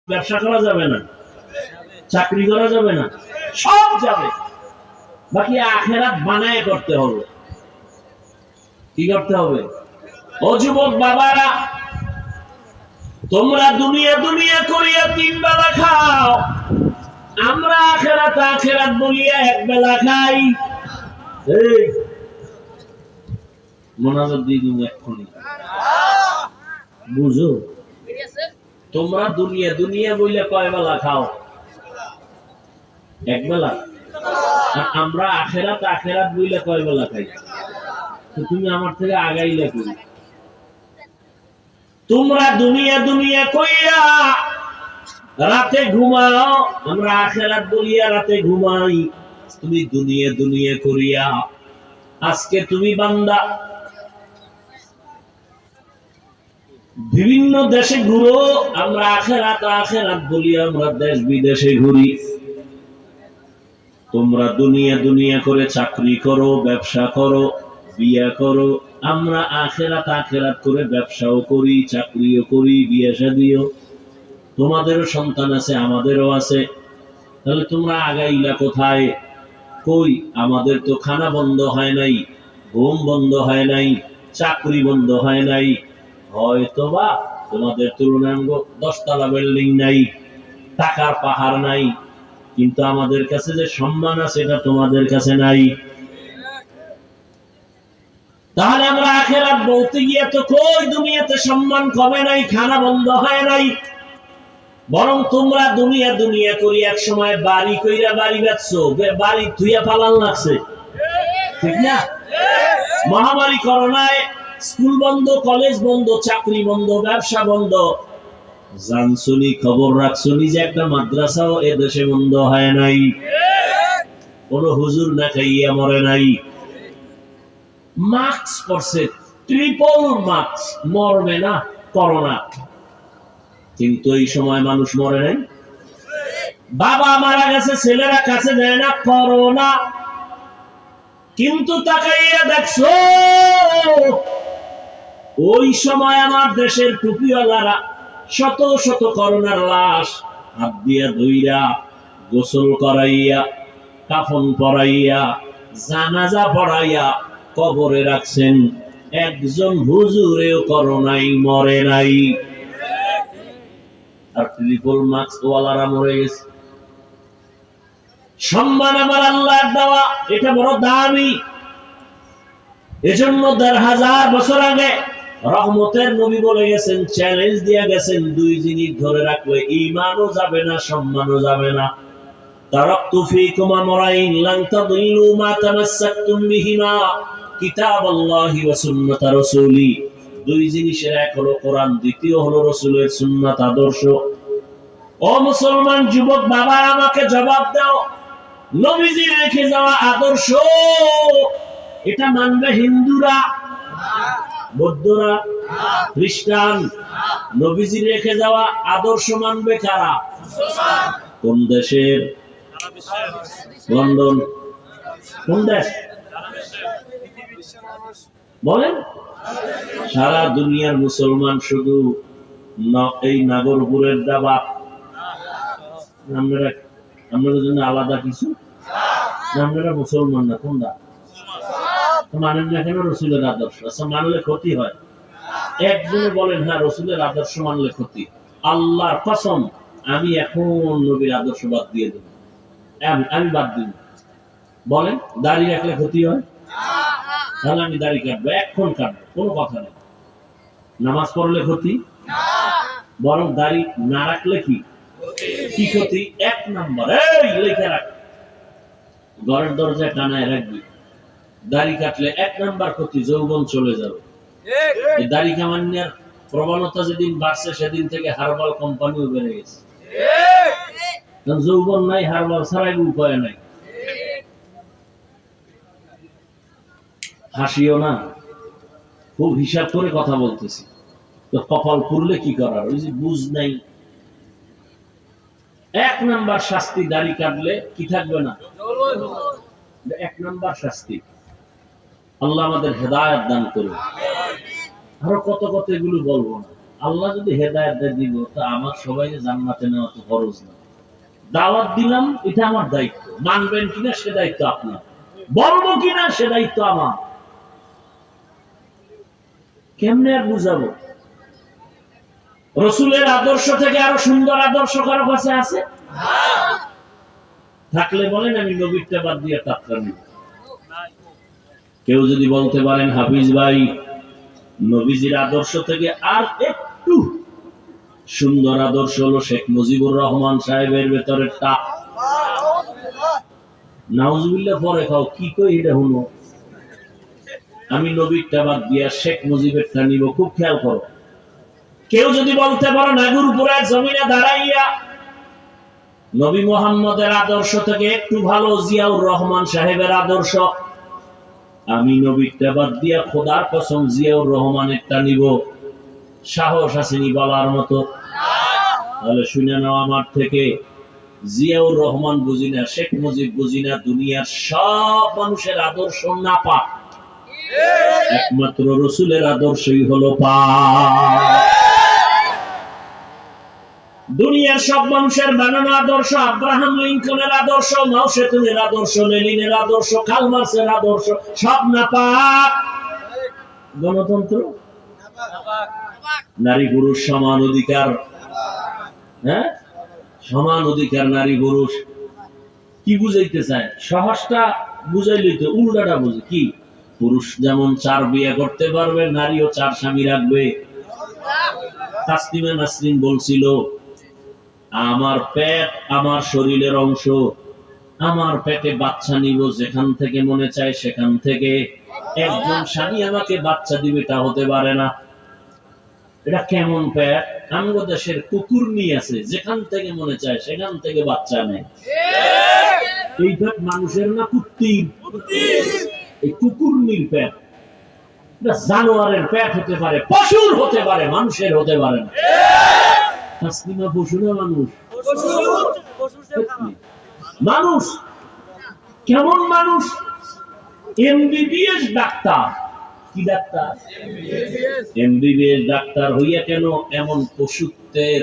ব্যবসা করা যাবে না, চাকরি করা যাবে না, সব যাবে। বাকি আখেরাত বানায় করতে হবে। কি করতে হবে? ও যুবক বাবারা, তোমরা দুনিয়া দুনিয়া করিয়া তিন বেলা খাও, আমরা আখেরাত আখেরাত বলিয়া এক বেলা খাই। এই মোনাজাত দিয়ে দিন এক্ষুনি, বুঝো? তোমরা দুনিয়া দুনিয়া বইলে কয় বেলা খাও? এক বেলা। আর আমরা আখেরাত আখেরাত বইলে কয় বেলা খাই? তো তুমি আমার থেকে আগাইলে করি। তোমরা দুনিয়া দুনিয়া কইয়া রাতে ঘুমাও, আমরা আখেরাত বলিয়া রাতে ঘুমাই। তুমি দুনিয়া দুনিয়া করিয়া আজকে তুমি বান্দা বিভিন্ন দেশে ঘুরো, আমরা আখেরাত আখেরাত বলিয়া আমরা দেশ বিদেশে ঘুরি। তোমরা দুনিয়া দুনিয়া করে চাকরি করো, ব্যবসা করো, বিয়া করো, আমরা আখেরাত আখেরাত করে ব্যবসাও করি, চাকরিও করি, বিয়ে শাদিও। তোমাদেরও সন্তান আছে, আমাদেরও আছে। তাহলে তোমরা আগাইলা কোথায়? কই আমাদের তো খানা বন্ধ হয় নাই, ঘুম বন্ধ হয় নাই, চাকরি বন্ধ হয় নাই। হয়তোবা তোমাদের তুলনায় 10 তলা বিল্ডিং নাই, টাকার পাহাড় নাই, কিন্তু আমাদের কাছে যে সম্মান আছে এটা তোমাদের কাছে নাই। তাহলে আমরা আখেরাত বলতে গিয়ে তো কই দুনিয়াতে সম্মান কমে নাই, খানা বন্ধ হয় নাই। বরং তোমরা দুনিয়া দুনিয়া করি এক সময় বাড়ি কইরা বাড়ি বেচছো, বাড়ি থুইয়া পালান লাগছে, ঠিক না? মহামারী করোনায় স্কুল বন্ধ, কলেজ বন্ধ, চাকরি বন্ধ, ব্যবসা বন্ধ। জানছুনি, খবর রাখছুনি যে একটা মাদ্রাসাও এ দেশে বন্ধ হয় নাই, কোন হুজুর না খাইয়া মরে নাই। মাস্ক পরছে, ট্রিপল মাস্ক, মরবে না করোনা, কিন্তু এই সময় মানুষ মরে নাই। বাবা মারা গেছে, ছেলেরা কাছে দেয় না, করোনা। কিন্তু তাকাইয়া দেখছো ওই সময় আমার দেশের টুপিওয়ালারা শত শত করোনার লাশ হাত দিয়া ধুইয়া, গোসল করাইয়া, কাফন পরাইয়া, জানাজা পড়াইয়া কবরে রাখছেন। একজন হুজুরেও করোনায় মরে নাই। আর ট্রিপল মাস্ক ওয়ালারা মরে গেছে। সম্মান আমার আল্লাহর দেওয়া, এটা বড় দামি। এজন্য ১৫০০ বছর আগে রহমতের নবী বলে গেছেন, চ্যালেঞ্জ দিয়ে গেছেন, 2 জিনিস ধরে রাখলে ঈমানও যাবে না, সম্মানও যাবে না। তারাকতু ফীকুম আমরাইন লান তাদিল্লু মা তামাসসাকতুম বিহিমা কিতাবাল্লাহি ওয়া সুন্নাত রাসূলি। 2 জিনিসের এক হলো কোরআন, দ্বিতীয় হলো রাসূলের সুন্নাত আদর্শ। ও মুসলমান যুবক বাবা, আমাকে জবাব দাও, নবীজি রেখে যাওয়া আদর্শ এটা মানবে হিন্দুরা, বৌদ্ধরা, খ্রিস্টান? নবীজি রেখে যাওয়া আদর্শ মানবে কারা? কোন দেশের? লন্ডন। কোন দেশ বলেন? সারা দুনিয়ার মুসলমান শুধু এই নাগরপুরের দাবা। আপনাদের জন্য আলাদা কিছু? আপনারা মুসলমান না, কোনটা মানেন না কেন? রসুলের আদর্শ। আচ্ছা, মানলে ক্ষতি হয়? একজনে বলেন হ্যাঁ রসুলের আদর্শ মানলে ক্ষতি। আল্লাহর কসম, আমি এখন নবীর আদর্শ বাদ দিয়ে দেব, আমি বাদ দিব। বলেন দাড়ি রাখলে ক্ষতি হয়? তাহলে আমি দাড়ি কাটবো, এখন কাটবো, কোনো কথা নেই। নামাজ পড়লে ক্ষতি? বরং দাড়ি না রাখলে কি কি ক্ষতি? 1 নাম্বার, এই লেখা রাখ, ঘরের দরজায় টানায় রাখবি। দাড়ি কাটলে 1 নাম্বার ক্ষতি, যৌবন চলে যাবে। এই দাড়ি কামানোর প্রবণতা যেদিন বাড়ছে সেদিন থেকে হার্বাল কোম্পানিও বেড়ে গেছে। যৌবন নাই, হার্বাল ছাড়াই উপায় নাই। হাসিও না, খুব হিসাব করে কথা বলতেছি। তো কপাল পুরলে কি করার? ওই যে বুঝ নাই। 1 নাম্বার শাস্তি, দাড়ি কাটলে কি থাকবে না? 1 নাম্বার শাস্তি। আল্লাহ আমাদের হেদায়েত দান করুন। আরো কত কত এগুলো বলবো না। আল্লাহ যদি হেদায়েত দিব তো আমার সবাইকে জান্নাতে নেওয়া তো ফরজ না। দাওয়াত দিলাম, এটা আমার দায়িত্ব। মানবেন কিনা সে দায়িত্ব আপনার, বলবো কিনা সে দায়িত্ব আমার। কেমনে আর বুঝাবো? রসুলের আদর্শ থেকে আরো সুন্দর আদর্শ কারো কাছে আছে? থাকলে বলেন আমি নবীরটা বাদ দিয়ে টাটকা নিব। কেউ যদি বলতে পারেন হাফিজ ভাই নবীজির আদর্শ থেকে আর একটু সুন্দর আদর্শ হলো শেখ মুজিবুর রহমান সাহেবের ভেতরের টা, নাউজুবিল্লাহ পরে খাও কি কই এটা হলো। আমি নবীরটা বাদ দিয়া শেখ মুজিবেরটা নিব। খুব খেয়াল করো। কেউ যদি বলতে পারো নাগরপুরের জমিনে দাঁড়াইয়া নবী মুহাম্মদের আদর্শ থেকে একটু ভালো জিয়াউর রহমান সাহেবের আদর্শ, আমি নবীরটা বাদ দিয়া খোদার কসম জিয়াউর রহমানেরটা নিব। সাহস আসেনি বলার মতো? তাহলে শুনে নাও আমার থেকে, জিয়াউর রহমান বুঝি না, শেখ মুজিব বুঝি না, দুনিয়ার সব মানুষের আদর্শ না পাক, একমাত্র রসুলের আদর্শই হলো পাক। দুনিয়ার সব মানুষের বানানো আদর্শ, আব্রাহাম লিঙ্কনের আদর্শ, মাও সেতুনের আদর্শ, লেনিনের আদর্শ, কার্ল মার্ক্সের আদর্শ, সব নাপাক। গণতন্ত্র, নারী পুরুষ সমান অধিকার, হ্যাঁ সমান অধিকার নারী পুরুষ, কি বুঝাইতে চায়? সহজটা বুঝাইলে তো উল্টাটা বুঝে কি, পুরুষ যেমন 4 বিয়ে করতে পারবে, নারীও 4 স্বামী রাখবে। তাসলিমা নাসরিন বলছিল আমার পেট আমার শরীরের অংশ, আমার পেটে বাচ্চা নিব যেখান থেকে মনে চায় সেখান থেকে। একজন স্বামী আমাকে বাচ্চা দিবে তা হতে পারে না। এটা কেমন পেট? আমগো দেশের কুকুর নিয়ে আছে, যেখান থেকে মনে চায় সেখান থেকে বাচ্চা নেয়। এই পেট মানুষের না কুত্তির? এই কুকুর নির পেট। জানোয়ারের পেট হতে পারে, পশুর হতে পারে, মানুষের হতে পারে না। তাসলিমা পশু না মানুষ? মানুষ। কেমন মানুষ? MBBS doctor. কি ডাক্তার? এমবিবিএস ডাক্তার হইয়া কেন এমন পশুত্বের